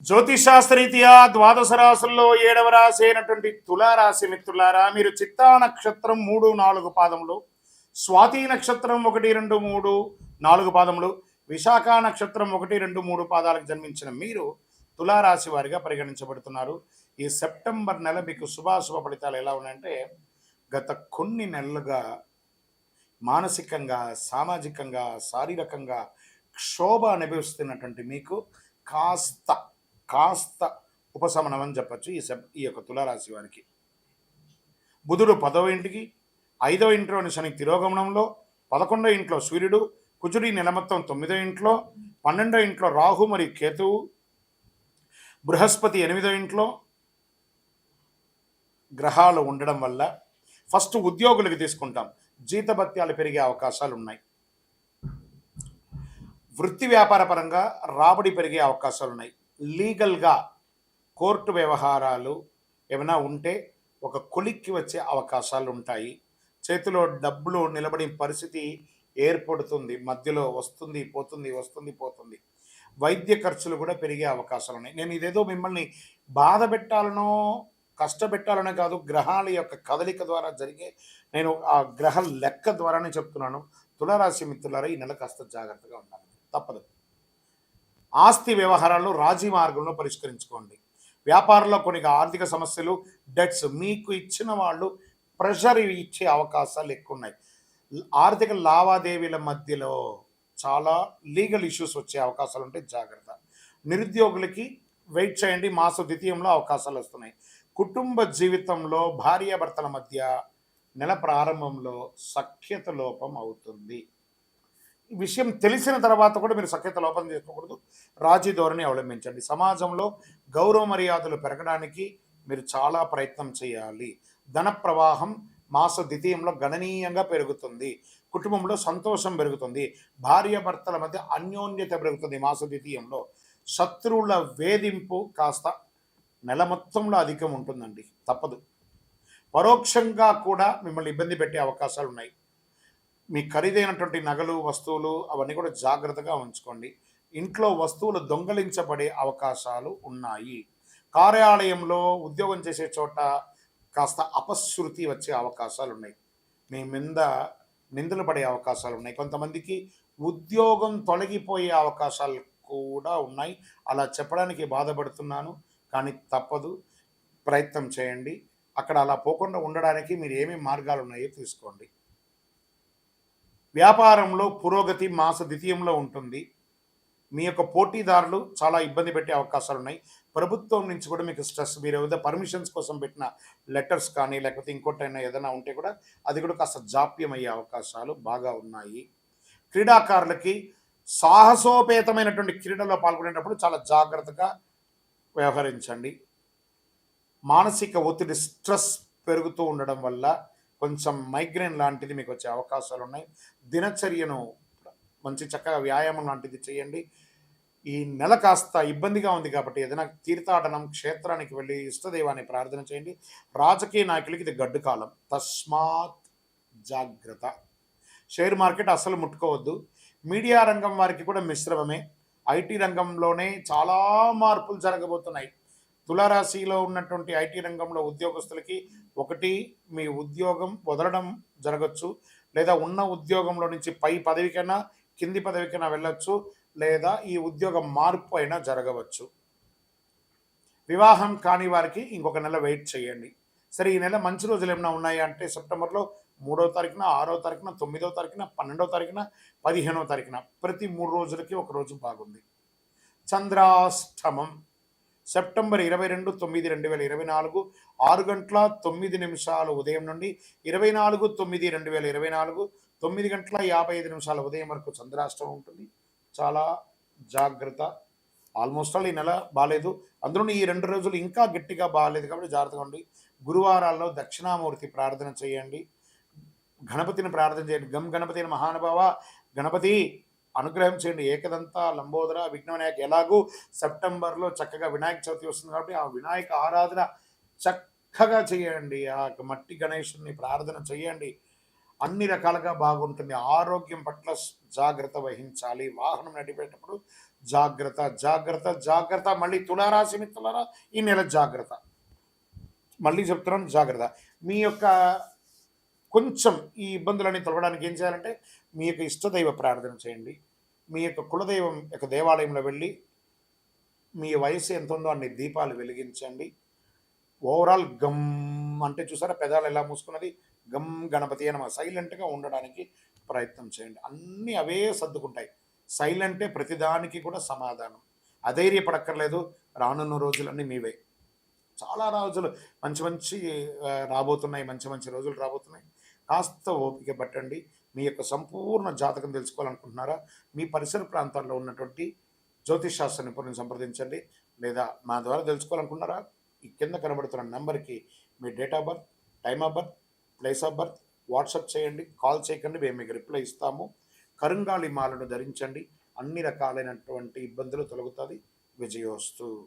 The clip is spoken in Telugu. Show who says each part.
Speaker 1: జ్యోతిషాస్త్రరీత్యా ద్వాదశ రాశుల్లో 7వ రాశి అయినటువంటి తులారాశి మిత్రులారా, మీరు చిత్తా నక్షత్రం 3, 4 పాదములు, స్వాతి నక్షత్రం 1, 2, 3, 4 పాదములు, విశాఖ నక్షత్రం 1, 2, 3 పాదాలకు జన్మించిన మీరు తులారాశి వారిగా పరిగణించబడుతున్నారు. ఈ సెప్టెంబర్ నెల మీకు శుభాశుభ ఫలితాలు ఎలా ఉన్నాయంటే, గత కొన్ని నెలలుగా మానసికంగా, సామాజికంగా, శారీరకంగా క్షోభ అనుభవిస్తున్నటువంటి మీకు కాస్త కాస్త ఉపశమనం అని చెప్పచ్చు ఈ యొక్క తులారాశి వారికి. బుధుడు 10వ ఇంటికి, 5వ ఇంట్లోని శని తిరోగమనంలో, 11వ ఇంట్లో సూర్యుడు, కుజుడి నెల మొత్తం 9వ ఇంట్లో, 12వ ఇంట్లో రాహు మరియు కేతువు, బృహస్పతి 8వ ఇంట్లో గ్రహాలు ఉండడం వల్ల ఫస్ట్ ఉద్యోగులకు తీసుకుంటాం, జీతభత్యాలు పెరిగే అవకాశాలు ఉన్నాయి. వృత్తి వ్యాపార పరంగా రాబడి పెరిగే అవకాశాలు ఉన్నాయి. లీగల్గా కోర్టు వ్యవహారాలు ఏమైనా ఉంటే ఒక కొలిక్కి వచ్చే అవకాశాలు ఉంటాయి. చేతిలో డబ్బులు నిలబడే పరిస్థితి ఏర్పడుతుంది, మధ్యలో వస్తుంది పోతుంది, వస్తుంది పోతుంది. వైద్య ఖర్చులు కూడా పెరిగే అవకాశాలు ఉన్నాయి. నేను ఇదేదో మిమ్మల్ని బాధ పెట్టాలనో కష్టపెట్టాలనే కాదు, గ్రహాల యొక్క కదలిక ద్వారా జరిగే, నేను ఆ గ్రహ లెక్క ద్వారానే చెప్తున్నాను. తులారాశి మిత్రులారా, ఈ నెల కాస్త జాగ్రత్తగా ఉండాలి, తప్పదు. ఆస్తి వ్యవహారాలను రాజీ మార్గంలో పరిష్కరించుకోండి. వ్యాపారంలో కొన్ని ఆర్థిక సమస్యలు, డెట్స్ మీకు ఇచ్చిన వాళ్ళు ప్రెషర్ ఇచ్చే అవకాశాలు ఎక్కువ ఉన్నాయి. ఆర్థిక లావాదేవీల మధ్యలో చాలా లీగల్ ఇష్యూస్ వచ్చే అవకాశాలు ఉంటాయి, జాగ్రత్త. నిరుద్యోగులకి వెయిట్ చేయండి, మాస ద్వితీయంలో అవకాశాలు వస్తున్నాయి. కుటుంబ జీవితంలో భార్యాభర్తల మధ్య నెల ప్రారంభంలో సఖ్యత లోపం అవుతుంది. ఈ విషయం తెలిసిన తర్వాత కూడా మీరు సఖ్యత లోపం చేసుకోకూడదు, రాజీ ధోరణి అవలంబించండి. సమాజంలో గౌరవ మర్యాదలు పెరగడానికి మీరు చాలా ప్రయత్నం చేయాలి. ధన ప్రవాహం మాస ద్వితీయంలో గణనీయంగా పెరుగుతుంది. కుటుంబంలో సంతోషం పెరుగుతుంది. భార్యాభర్తల మధ్య అన్యోన్యత పెరుగుతుంది మాస ద్వితీయంలో. శత్రువుల వేధింపు కాస్త నెల మొత్తంలో అధికం ఉంటుందండి, తప్పదు. పరోక్షంగా కూడా మిమ్మల్ని ఇబ్బంది పెట్టే అవకాశాలు ఉన్నాయి. మీ ఖరీదైనటువంటి నగలు, వస్తువులు అవన్నీ కూడా జాగ్రత్తగా ఉంచుకోండి. ఇంట్లో వస్తువులు దొంగలించబడే అవకాశాలు ఉన్నాయి. కార్యాలయంలో ఉద్యోగం చేసే చోట కాస్త అపశృతి వచ్చే అవకాశాలు ఉన్నాయి. మీ మీద నిందలు పడే అవకాశాలు ఉన్నాయి. కొంతమందికి ఉద్యోగం తొలగిపోయే అవకాశాలు కూడా ఉన్నాయి. అలా చెప్పడానికి బాధపడుతున్నాను, కానీ తప్పదు, ప్రయత్నం చేయండి. అక్కడ అలా పోకుండా ఉండడానికి మీరు ఏమేమి మార్గాలు ఉన్నాయో తీసుకోండి. వ్యాపారంలో పురోగతి మాస ద్వితీయంలో ఉంటుంది. మీ యొక్క పోటీదారులు చాలా ఇబ్బంది పెట్టే అవకాశాలు ఉన్నాయి. ప్రభుత్వం నుంచి కూడా మీకు స్ట్రెస్, మీరు ఏదైనా పర్మిషన్స్ కోసం పెట్టిన లెటర్స్ కానీ లేకపోతే ఇంకోటైనా ఏదైనా ఉంటే కూడా అది కూడా కాస్త జాప్యం అయ్యే అవకాశాలు బాగా ఉన్నాయి. క్రీడాకారులకి సాహసోపేతమైనటువంటి క్రీడలో పాల్గొనేటప్పుడు చాలా జాగ్రత్తగా వ్యవహరించండి. మానసిక ఒత్తిడి, స్ట్రెస్ పెరుగుతూ ఉండడం వల్ల కొంచెం మైగ్రేన్ లాంటిది మీకు వచ్చే అవకాశాలు ఉన్నాయి. దినచర్యను మంచి చక్కగా వ్యాయామం లాంటిది చేయండి. ఈ నెల కాస్త ఇబ్బందిగా ఉంది కాబట్టి ఏదైనా తీర్థాటనం, క్షేత్రానికి వెళ్ళి ఇష్టదైవాన్ని ప్రార్థన చేయండి. రాజకీయ నాయకులకి ఇది గడ్డు కాలం, తస్మాత్ జాగ్రత్త. షేర్ మార్కెట్ అస్సలు ముట్టుకోవద్దు. మీడియా రంగం వారికి కూడా మిశ్రమమే. ఐటీ రంగంలోనే చాలా మార్పులు జరగబోతున్నాయి. తులారాశిలో ఉన్నటువంటి ఐటీ రంగంలో ఉద్యోగస్తులకి ఒకటి, మీ ఉద్యోగం వదలడం జరగచ్చు, లేదా ఉన్న ఉద్యోగంలో నుంచి పై పదవికైనా కింది పదవికైనా వెళ్ళొచ్చు, లేదా ఈ ఉద్యోగం మార్పు అయినా జరగవచ్చు. వివాహం కాని వారికి ఇంకొక నెల వెయిట్ చేయండి. సరే, ఈ నెల మంచి రోజులు ఏమైనా ఉన్నాయా అంటే సెప్టెంబర్లో 3వ తారీఖున, 6వ తారీఖున, 9వ తారీఖున, 12వ తారీఖున, 15వ తారీఖున, ప్రతి 3 రోజులకి ఒక రోజు బాగుంది. చంద్రాష్టమం సెప్టెంబర్ 22, 9, 2024 6:09 ఉదయం నుండి 24, 9, 2024 9:55 ఉదయం వరకు చంద్రాష్టమం ఉంటుంది. చాలా జాగ్రత్త. ఆల్మోస్ట్ ఆల్ ఈ నెల బాగాలేదు, అందులో ఈ 2 రోజులు ఇంకా గట్టిగా బాగాలేదు కాబట్టి జాగ్రత్తగా ఉండి. గురువారాల్లో దక్షిణామూర్తి ప్రార్థన చేయండి, గణపతిని ప్రార్థన చేయండి. గం గణపతి మహానుభావ, గణపతి అనుగ్రహం చేయండి. ఏకదంత లంబోదర విఘ్న వినాయక. ఎలాగూ సెప్టెంబర్లో చక్కగా వినాయక చవితి వస్తుంది కాబట్టి ఆ వినాయక ఆరాధన చక్కగా చేయండి. ఆ మట్టి గణేశుని ప్రార్థన చేయండి. అన్ని రకాలుగా బాగుంటుంది. ఆరోగ్యం పట్ల జాగ్రత్త వహించాలి. వాహనం నడిపేటప్పుడు జాగ్రత్త, జాగ్రత్త, జాగ్రత్త. మళ్ళీ తులారాశి మిత్రులారా ఈ నెల జాగ్రత్త. మళ్ళీ చెప్తున్నాను జాగ్రత్త. మీ యొక్క కొంచెం ఈ ఇబ్బందులన్నీ తొలగడానికి ఏం చేయాలంటే, మీ యొక్క ఇష్టదైవ ప్రార్థన చేయండి. మీ యొక్క కులదైవం యొక్క దేవాలయంలో వెళ్ళి, మీ వయసు ఎంతుందో అన్ని దీపాలు వెలిగించండి. ఓవరాల్ గమ్ అంటే చూసారా పెదాలు ఎలా మూసుకున్నది? గమ్ గణపతి అని సైలెంట్‌గా ఉండడానికి ప్రయత్నం చేయండి. అన్నీ అవే సర్దుకుంటాయి. సైలెంటే ప్రతిదానికి కూడా సమాధానం. అధైర్యపడక్కర్లేదు. రానున్న రోజులన్నీ మీవే. చాలా రోజులు మంచి మంచి రాబోతున్నాయి. మంచి మంచి రోజులు రాబోతున్నాయి. కాస్త ఓపిక పట్టండి. మీ యొక్క సంపూర్ణ జాతకం తెలుసుకోవాలనుకుంటున్నారా? మీ పరిసర ప్రాంతాల్లో ఉన్నటువంటి జ్యోతిష్ శాస్త్ర నిపుణులను సంప్రదించండి. లేదా మా ద్వారా తెలుసుకోవాలనుకున్నారా? ఈ కింద కనబడుతున్న నంబర్‌కి మీ date of birth, time of birth, place of birth WhatsApp చేయండి. కాల్ చేయకండి. మేము మీకు రిప్లై ఇస్తాము. కరుంగాళి మాలను ధరించండి. అన్ని రకాలైనటువంటి ఇబ్బందులు తొలగుతాది. విజయోస్తు.